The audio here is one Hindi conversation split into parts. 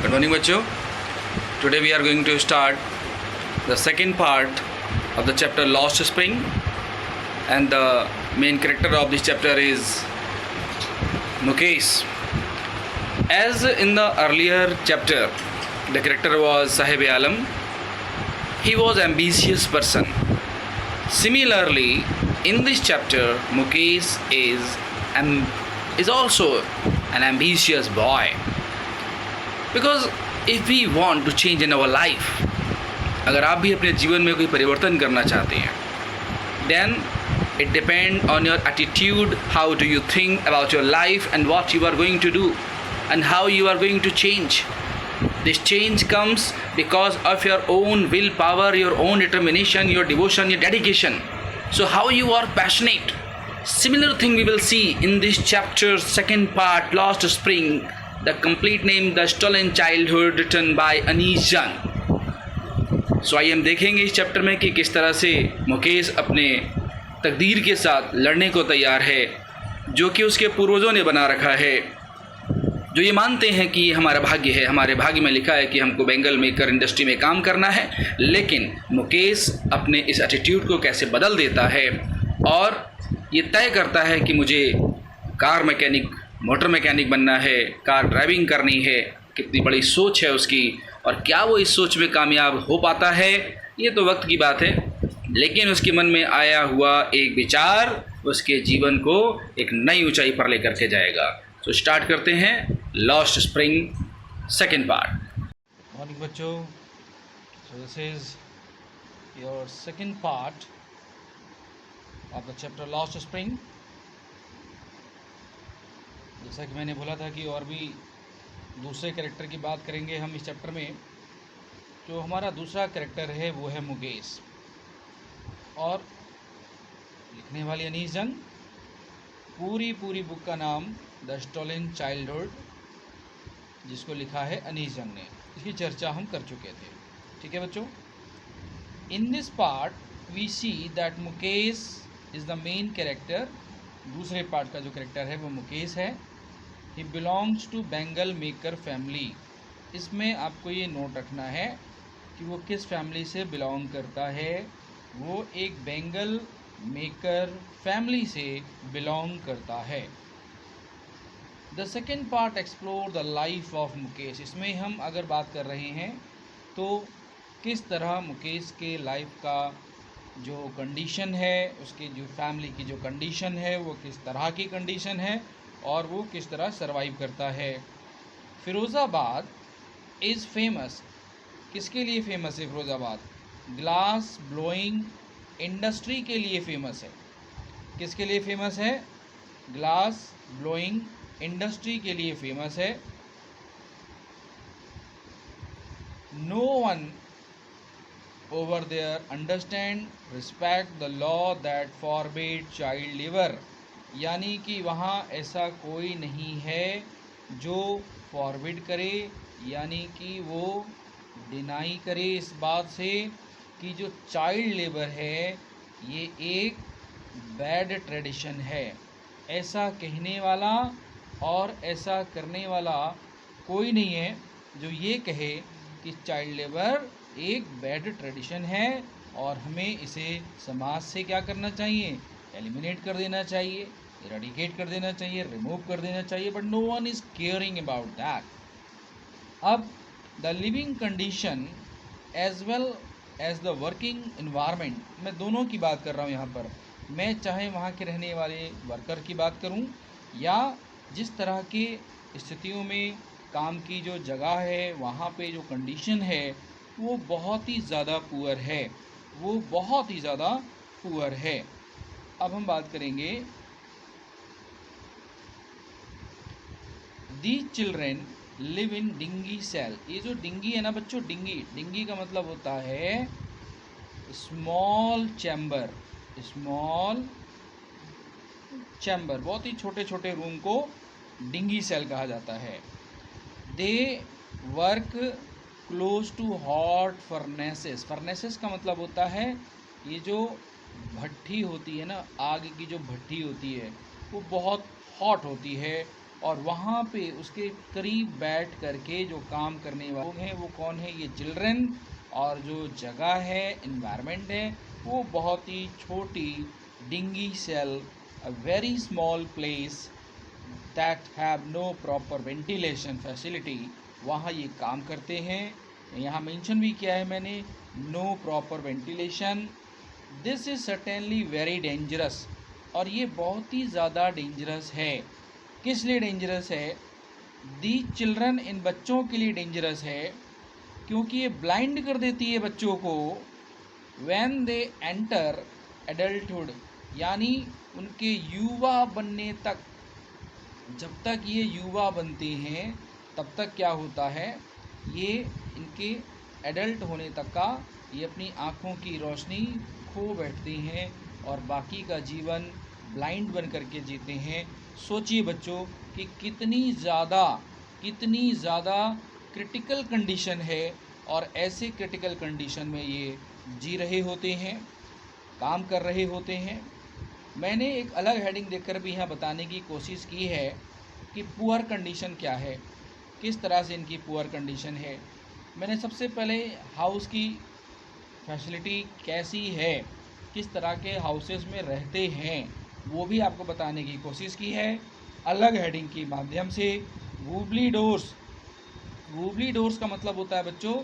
Good morning, bachcho. Today we are going to start the second part of the chapter Lost Spring, and the main character of this chapter is Mukesh. As in the earlier chapter, the character was Sahib Alam. He was ambitious person. Similarly, in this chapter, Mukesh is also an ambitious boy. Because if we want to change in our life, अगर आप भी अपने जीवन में कोई परिवर्तन करना चाहते हैं, then it depends on your attitude, how do you think about your life and what you are going to do and how you are going to change. This change comes because of your own willpower, your own determination, your devotion, your dedication. So how you are passionate. Similar thing we will see in this chapter, second part, Lost Spring, the complete name, The Stolen Childhood, written by Anish Jung. So आइए हम देखेंगे इस चैप्टर में कि किस तरह से मुकेश अपने तकदीर के साथ लड़ने को तैयार है, जो कि उसके पूर्वजों ने बना रखा है, जो ये मानते हैं कि हमारा भाग्य है, हमारे भाग्य में लिखा है कि हमको बेंगल मेकर इंडस्ट्री में काम करना है। लेकिन मुकेश अपने इस एटीट्यूड को कैसे बदल देता है और ये तय करता है कि मुझे कार मैकेनिक, मोटर मैकेनिक बनना है, कार ड्राइविंग करनी है। कितनी बड़ी सोच है उसकी, और क्या वो इस सोच में कामयाब हो पाता है, ये तो वक्त की बात है। लेकिन उसके मन में आया हुआ एक विचार उसके जीवन को एक नई ऊंचाई पर लेकर के जाएगा। तो स्टार्ट करते हैं Lost Spring second part. Morning बच्चों, so this is your second part of the chapter Lost Spring. जैसा कि मैंने बोला था कि और भी दूसरे कैरेक्टर की बात करेंगे हम इस चैप्टर में। जो हमारा दूसरा कैरेक्टर है वो है मुकेश, और लिखने वाली अनीस जंग। पूरी बुक का नाम द स्टोलन चाइल्डहुड, जिसको लिखा है अनीस जंग ने। इसकी चर्चा हम कर चुके थे। ठीक है बच्चों, in this part we see that Mukesh is the main character. दूसरे पार्ट का जो कैरेक्टर है वो मुकेश है। He belongs to bangle maker family. इसमें आपको ये नोट रखना है कि वो किस फैमिली से बिलोंग करता है। वो एक बेंगल मेकर फैमिली से बिलोंग करता है। The second part explore the life of Mukesh. इसमें हम अगर बात कर रहे हैं तो किस तरह मुकेश के लाइफ का जो कंडीशन है, उसकी जो फैमिली की जो कंडीशन है वो किस तरह की कंडीशन है और वो किस तरह सरवाइव करता है। Firozabad is famous. किसके लिए फेमस है फ़िरोज़ाबाद? ग्लास ब्लोइंग इंडस्ट्री के लिए फेमस है। किसके लिए फेमस है? ग्लास ब्लोइंग इंडस्ट्री के लिए फेमस है। No one over there understand respect the law that forbade child labor। यानी कि वहाँ ऐसा कोई नहीं है जो फॉरबिड करे, यानी कि वो डिनाई करे इस बात से कि जो चाइल्ड लेबर है ये एक बैड ट्रेडिशन है। ऐसा कहने वाला और ऐसा करने वाला कोई नहीं है जो ये कहे कि चाइल्ड लेबर एक बैड ट्रेडिशन है और हमें इसे समाज से क्या करना चाहिए? एलिमिनेट कर देना चाहिए, इरेडिकेट कर देना चाहिए, रिमूव कर देना चाहिए। But no one is caring about that. अब the living condition as well as the working environment, मैं दोनों की बात कर रहा हूँ यहाँ पर। मैं चाहे वहाँ के रहने वाले वर्कर की बात करूँ या जिस तरह की स्थितियों में काम की जो जगह है वहाँ पे जो कंडीशन है वो बहुत ही ज़्यादा पुअर है, वो बहुत ही ज़्यादा पुअर है। अब हम बात करेंगे the children live in dingy cell. ये जो डिंगी है ना बच्चों, डिंगी का मतलब होता है स्मॉल चैम्बर। स्मॉल चैम्बर, बहुत ही छोटे छोटे रूम को डिंगी सेल कहा जाता है। They work close to hot furnaces. Furnaces का मतलब होता है ये जो भट्ठी होती है ना, आग की जो भट्ठी होती है वो बहुत हॉट होती है और वहाँ पे उसके करीब बैठ करके जो काम करने वाले लोग हैं वो कौन है, ये चिल्ड्रन। और जो जगह है, इन्वायरमेंट है, वो बहुत ही छोटी dingy cell, a very small place that have no proper ventilation facility, वहाँ ये काम करते हैं। यहाँ मेंशन भी किया है मैंने, no proper ventilation. This is certainly very dangerous, और ये बहुत ही ज़्यादा डेंजरस है। किस लिए डेंजरस है? दी चिल्ड्रन, इन बच्चों के लिए डेंजरस है, क्योंकि ये ब्लाइंड कर देती है बच्चों को व्हेन दे एंटर एडल्टहुड, यानी उनके युवा बनने तक। जब तक ये युवा बनते हैं तब तक क्या होता है, ये इनके एडल्ट होने तक का ये अपनी आँखों की रोशनी खो बैठते हैं और बाकी का जीवन ब्लाइंड बन करके जीते हैं। सोचिए बच्चों कि कितनी ज़्यादा क्रिटिकल कंडीशन है, और ऐसे क्रिटिकल कंडीशन में ये जी रहे होते हैं, काम कर रहे होते हैं। मैंने एक अलग हेडिंग देकर भी यहाँ बताने की कोशिश की है कि पुअर कंडीशन क्या है, किस तरह से इनकी पुअर कंडीशन है। मैंने सबसे पहले हाउस की फैसिलिटी कैसी है, किस तरह के हाउसेस में रहते हैं, वो भी आपको बताने की कोशिश की है अलग हेडिंग के माध्यम से। वूबली डोर्स, वूबली डोर्स का मतलब होता है बच्चों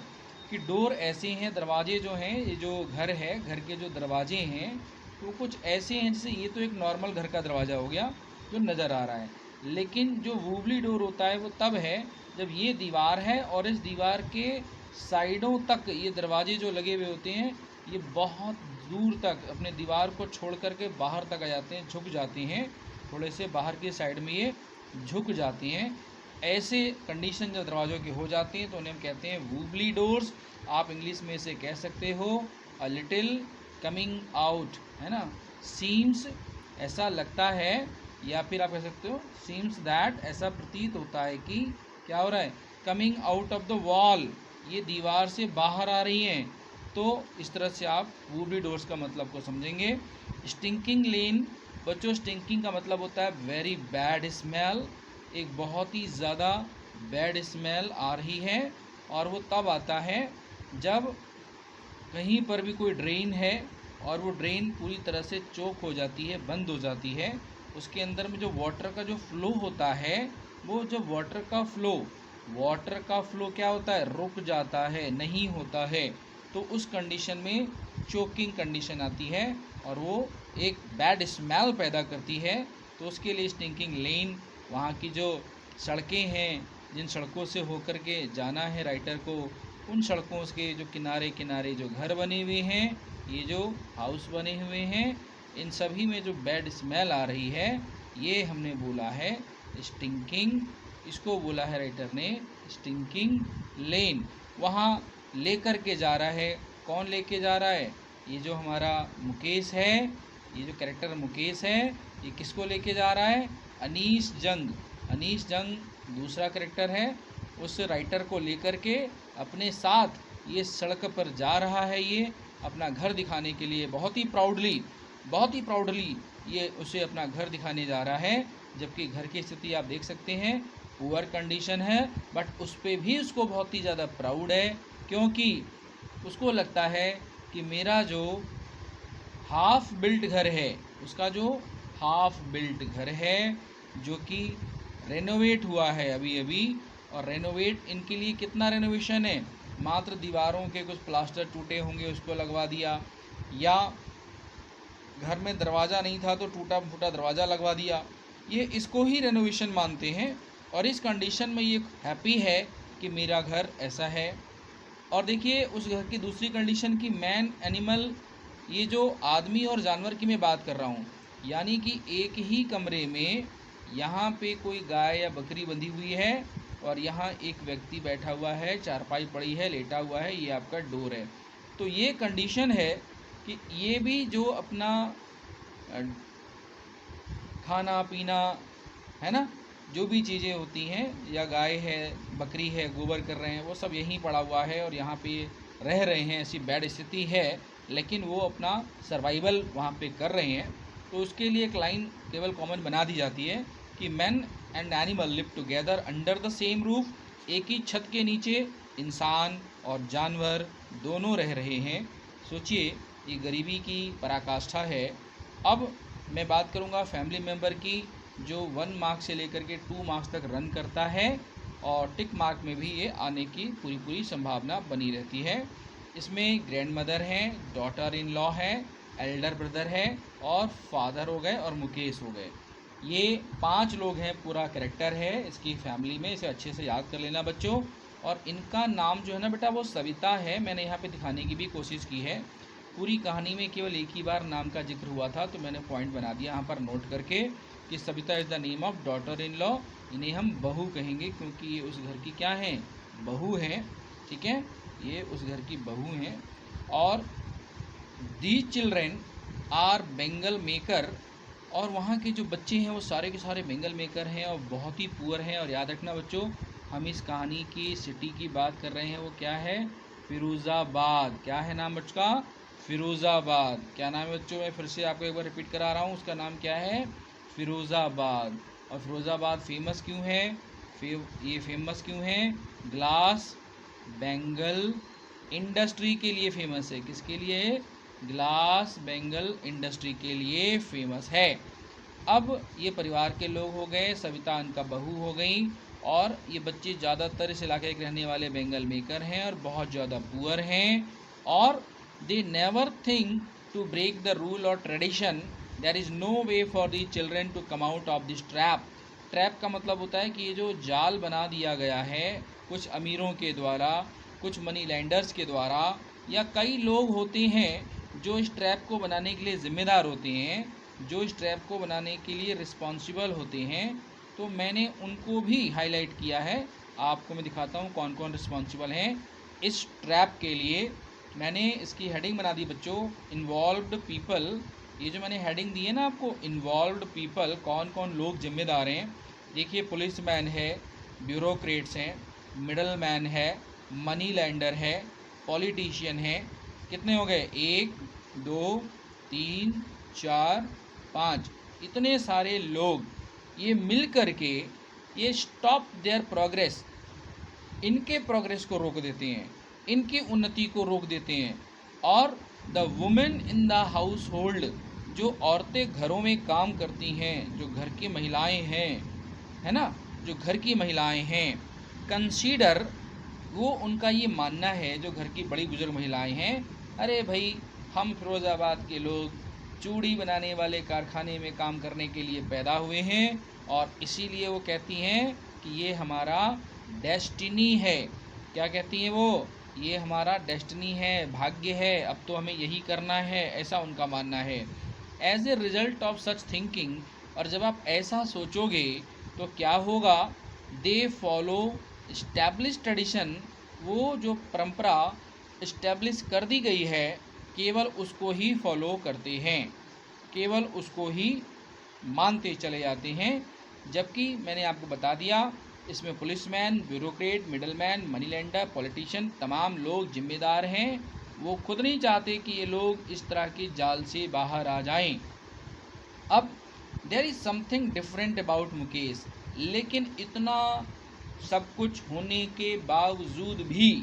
कि डोर ऐसे हैं, दरवाजे जो हैं, ये जो घर है, घर के जो दरवाजे हैं वो कुछ ऐसे हैं, जैसे ये तो एक नॉर्मल घर का दरवाज़ा हो गया जो नज़र आ रहा है, लेकिन जो वूबली डोर होता है वो तब है जब ये दीवार है और इस दीवार के साइडों तक ये दरवाजे जो लगे हुए होते हैं ये बहुत दूर तक अपने दीवार को छोड़ करके बाहर तक आ जाते हैं, झुक जाते हैं, थोड़े से बाहर की साइड में ये झुक जाते हैं। ऐसे कंडीशन जब दरवाज़ों के हो जाते हैं तो उन्हें हम कहते हैं वूबली डोर्स। आप इंग्लिश में इसे कह सकते हो अ लिटिल कमिंग आउट, है ना, सीम्स, ऐसा लगता है, या फिर आप कह सकते हो सीम्स दैट, ऐसा प्रतीत होता है कि क्या हो रहा है, coming out of the wall, ये दीवार से बाहर आ रही हैं। तो इस तरह से आप वूबली डोर्स का मतलब को समझेंगे। स्टिंकिंग लेन, बच्चों स्टिंकिंग का मतलब होता है वेरी बैड स्मेल, एक बहुत ही ज़्यादा बैड स्मेल आ रही है, और वो तब आता है जब कहीं पर भी कोई ड्रेन है और वो ड्रेन पूरी तरह से चोक हो जाती है, बंद हो जाती है, उसके अंदर में जो वाटर का जो फ्लो होता है, वो जो वाटर का फ्लो क्या होता है, रुक जाता है, नहीं होता है। तो उस कंडीशन में चोकिंग कंडीशन आती है और वो एक बैड स्मेल पैदा करती है। तो उसके लिए स्टिंकिंग लेन, वहाँ की जो सड़कें हैं, जिन सड़कों से होकर के जाना है राइटर को, उन सड़कों के जो किनारे किनारे जो घर बने हुए हैं, ये जो हाउस बने हुए हैं, इन सभी में जो बैड स्मेल आ रही है, ये हमने बोला है स्टिंकिंग, इसको बोला है राइटर ने स्टिंकिंग लेन। वहाँ लेकर के जा रहा है, कौन लेके जा रहा है, ये जो हमारा मुकेश है, ये जो कैरेक्टर मुकेश है, ये किसको लेके जा रहा है, अनीश जंग दूसरा कैरेक्टर है, उस राइटर को लेकर के अपने साथ ये सड़क पर जा रहा है, ये अपना घर दिखाने के लिए बहुत ही प्राउडली ये उसे अपना घर दिखाने जा रहा है। जबकि घर की स्थिति आप देख सकते हैं, पुअर कंडीशन है, बट उस पर भी उसको बहुत ही ज़्यादा प्राउड है, क्योंकि उसको लगता है कि मेरा जो हाफ बिल्ट घर है, उसका जो हाफ बिल्ट घर है जो कि रेनोवेट हुआ है अभी, और रेनोवेट इनके लिए कितना रेनोवेशन है, मात्र दीवारों के कुछ प्लास्टर टूटे होंगे उसको लगवा दिया, या घर में दरवाज़ा नहीं था तो टूटा फूटा दरवाज़ा लगवा दिया, ये इसको ही रेनोवेशन मानते हैं। और इस कंडीशन में ये हैप्पी है कि मेरा घर ऐसा है। और देखिए उस घर की दूसरी कंडीशन की मैन एनिमल, ये जो आदमी और जानवर की मैं बात कर रहा हूँ, यानी कि एक ही कमरे में यहाँ पे कोई गाय या बकरी बंधी हुई है और यहाँ एक व्यक्ति बैठा हुआ है, चारपाई पड़ी है, लेटा हुआ है, ये आपका डोर है। तो ये कंडीशन है कि ये भी जो अपना खाना पीना, है ना, जो भी चीज़ें होती हैं, या गाय है, बकरी है, गोबर कर रहे हैं, वो सब यहीं पड़ा हुआ है और यहाँ पे रह रहे हैं, ऐसी बैड स्थिति है, लेकिन वो अपना सर्वाइवल वहाँ पे कर रहे हैं। तो उसके लिए एक लाइन केवल कॉमन बना दी जाती है कि man and animal live together under the same roof. एक ही छत के नीचे इंसान और जानवर दोनों रह रहे हैं। सोचिए, ये गरीबी की पराकाष्ठा है। अब मैं बात करूँगा फैमिली मेम्बर की, जो 1 मार्क्स से लेकर के 2 मार्क्स तक रन करता है और टिक मार्क में भी ये आने की पूरी संभावना बनी रहती है। इसमें ग्रैंड मदर हैं, डॉटर इन लॉ है, एल्डर ब्रदर है और फादर हो गए और मुकेश हो गए। ये 5 लोग हैं, पूरा कैरेक्टर है इसकी फैमिली में। इसे अच्छे से याद कर लेना बच्चों। और इनका नाम जो है ना बेटा वो सविता है। मैंने यहाँ पे दिखाने की भी कोशिश की है। पूरी कहानी में केवल एक ही बार नाम का जिक्र हुआ था, तो मैंने पॉइंट बना दिया यहाँ पर नोट करके कि Savita is the name of daughter in law. इन्हें हम बहू कहेंगे क्योंकि ये उस घर की क्या हैं, बहू हैं। ठीक है, ये उस घर की बहू हैं। और these children are bangle maker, और वहाँ के जो बच्चे हैं वो सारे के सारे बेंगल मेकर हैं और बहुत ही पुअर हैं। और याद रखना बच्चों, हम इस कहानी की सिटी की बात कर रहे हैं, वो क्या है, फिरोज़ाबाद। क्या है नाम बच्चों का, फिरोज़ाबाद। क्या नाम है बच्चों, मैं फिर से आपको एक बार रिपीट करा रहा हूँ, उसका नाम क्या है, फिरोज़ाबाद। और फिरोज़ाबाद फेमस क्यों है, ये फेमस क्यों है, ग्लास बेंगल इंडस्ट्री के लिए फेमस है। किसके लिए, ग्लास बेंगल इंडस्ट्री के लिए फेमस है। अब ये परिवार के लोग हो गए, सविता इनका बहू हो गई। और ये बच्चे ज़्यादातर इस इलाके के रहने वाले बेंगल मेकर हैं और बहुत ज़्यादा पुअर हैं। और they never think to break the rule और tradition. There is no way for the children to come out of this trap. Trap का मतलब होता है कि ये जो जाल बना दिया गया है कुछ अमीरों के द्वारा, कुछ मनी लैंडर्स के द्वारा, या कई लोग होते हैं जो इस ट्रैप को बनाने के लिए ज़िम्मेदार होते हैं, जो इस ट्रैप को बनाने के लिए रिस्पॉन्सिबल होते हैं। तो मैंने उनको भी हाईलाइट किया है। आपको मैं दिखाता हूँ कौन कौन रिस्पॉन्सिबल हैं इस ट्रैप के लिए। मैंने इसकी हेडिंग बना दी बच्चों, इन्वॉल्व्ड पीपल। ये जो मैंने हेडिंग दी है ना आपको, इन्वॉल्व्ड पीपल, कौन कौन लोग जिम्मेदार हैं। देखिए, पुलिसमैन है, ब्यूरोक्रेट्स हैं, मिडल मैन है, मनी लैंडर है, पॉलिटिशियन है। कितने हो गए, 1 2 3 4 5, इतने सारे लोग ये मिल कर के ये स्टॉप देयर प्रोग्रेस, इनके प्रोग्रेस को रोक देते हैं, इनकी उन्नति को रोक देते हैं। और the women in the house hold, जो औरतें घरों में काम करती हैं, जो घर की महिलाएं हैं, है ना, जो घर की महिलाएं हैं, कंसीडर, वो उनका ये मानना है, जो घर की बड़ी बुजुर्ग महिलाएं हैं, अरे भाई हम फिरोज़ाबाद के लोग चूड़ी बनाने वाले कारखाने में काम करने के लिए पैदा हुए हैं और इसीलिए वो कहती हैं कि ये हमारा डेस्टिनी है। क्या कहती हैं वो, ये हमारा डेस्टिनी है, भाग्य है, अब तो हमें यही करना है, ऐसा उनका मानना है। As a result of such thinking, और जब आप ऐसा सोचोगे तो क्या होगा, दे फॉलो इस्टेब्लिश ट्रेडिशन, वो जो परंपरा इस्टेब्लिश कर दी गई है केवल उसको ही फॉलो करते हैं, केवल उसको ही मानते चले जाते हैं। जबकि मैंने आपको बता दिया, इसमें policeman, bureaucrat, middleman, money lender, politician, तमाम लोग जिम्मेदार हैं। वो खुद नहीं चाहते कि ये लोग इस तरह के जाल से बाहर आ जाएं। अब there is something different about Mukesh, लेकिन इतना सब कुछ होने के बावजूद भी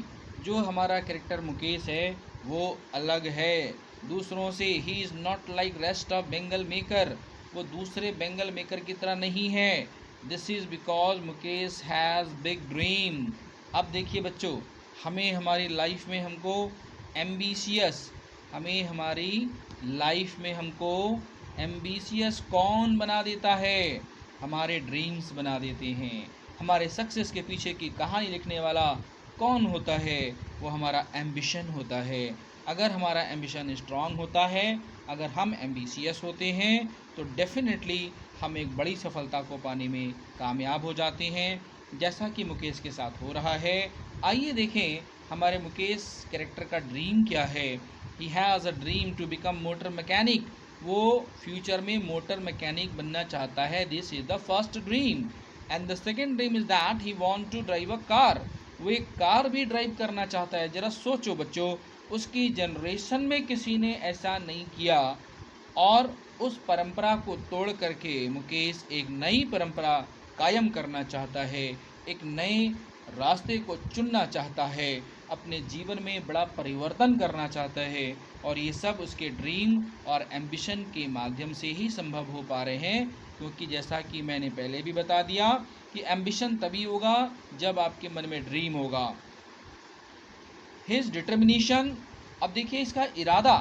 जो हमारा कैरेक्टर मुकेश है वो अलग है दूसरों से। He is not like rest of Bengal maker, वो दूसरे बेंगल मेकर की तरह नहीं है। This is because Mukesh has big dream. अब देखिए बच्चों, हमें हमारी लाइफ में हमको एम्बिशियस, हमें हमारी लाइफ में हमको एम्बिशियस कौन बना देता है, हमारे ड्रीम्स बना देते हैं। हमारे सक्सेस के पीछे की कहानी लिखने वाला कौन होता है, वो हमारा एम्बिशन होता है। अगर हमारा एम्बिशन स्ट्रांग होता है, अगर हम एम्बिशियस होते हैं तो डेफिनेटली हम एक बड़ी सफलता को पाने में कामयाब हो जाते हैं, जैसा कि मुकेश के साथ हो रहा है। आइए देखें हमारे मुकेश कैरेक्टर का ड्रीम क्या है। He has a dream to become motor mechanic, वो फ्यूचर में मोटर मैकेनिक बनना चाहता है। This is the first dream. And the second dream is that he want to drive a car, वो एक कार भी ड्राइव करना चाहता है। ज़रा सोचो बच्चों, उसकी जनरेशन में किसी ने ऐसा नहीं किया और उस परंपरा को तोड़ करके मुकेश एक नई परंपरा कायम करना चाहता है, एक नए रास्ते को चुनना चाहता है, अपने जीवन में बड़ा परिवर्तन करना चाहता है, और ये सब उसके ड्रीम और एम्बिशन के माध्यम से ही संभव हो पा रहे हैं। क्योंकि जैसा कि मैंने पहले भी बता दिया कि एम्बिशन तभी होगा जब आपके मन में ड्रीम होगा। हिज डिटर्मिनेशन, अब देखिए इसका इरादा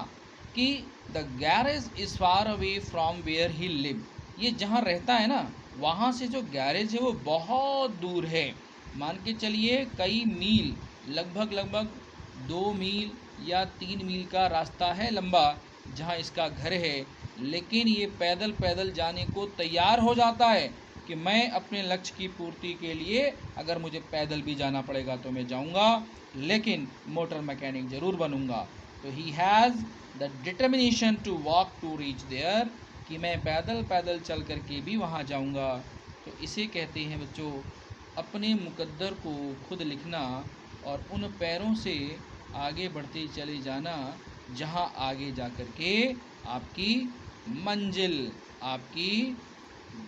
कि the garage is far away from where he live, ये जहाँ रहता है ना वहाँ से जो गैरेज है वो बहुत दूर है। मान के चलिए कई मील, लगभग 2 मील या 3 मील का रास्ता है लंबा जहाँ इसका घर है, लेकिन ये पैदल पैदल जाने को तैयार हो जाता है कि मैं अपने लक्ष्य की पूर्ति के लिए अगर मुझे पैदल भी जाना पड़ेगा तो मैं जाऊंगा, लेकिन मोटर मैकेनिक ज़रूर बनूंगा। तो he has the determination to walk to reach there, कि मैं पैदल पैदल चल कर के भी वहाँ जाऊंगा। तो इसे कहते हैं बच्चों अपने मुकद्दर को खुद लिखना और उन पैरों से आगे बढ़ते चले जाना जहाँ आगे जा कर के आपकी मंजिल, आपकी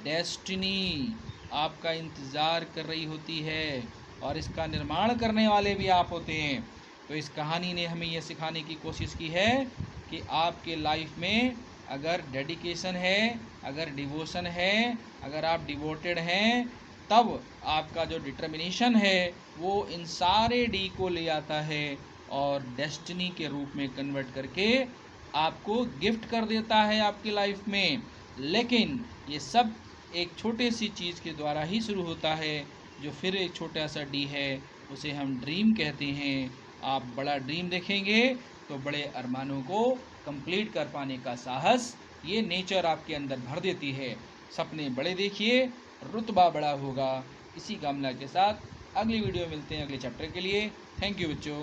डेस्टिनी आपका इंतज़ार कर रही होती है, और इसका निर्माण करने वाले भी आप होते हैं। तो इस कहानी ने हमें यह सिखाने की कोशिश की है कि आपके लाइफ में अगर डेडिकेशन है, अगर डिवोशन है, अगर आप डिवोटेड हैं, तब आपका जो डिटर्मिनेशन है वो इन सारे डी को ले आता है और डेस्टिनी के रूप में कन्वर्ट करके आपको गिफ्ट कर देता है आपकी लाइफ में। लेकिन ये सब एक छोटे सी चीज़ के द्वारा ही शुरू होता है, जो फिर एक छोटा सा डी है, उसे हम ड्रीम कहते हैं। आप बड़ा ड्रीम देखेंगे तो बड़े अरमानों को कंप्लीट कर पाने का साहस ये नेचर आपके अंदर भर देती है। सपने बड़े देखिए, रुतबा बड़ा होगा। इसी कामना के साथ अगली वीडियो मिलते हैं अगले चैप्टर के लिए। थैंक यू बच्चों।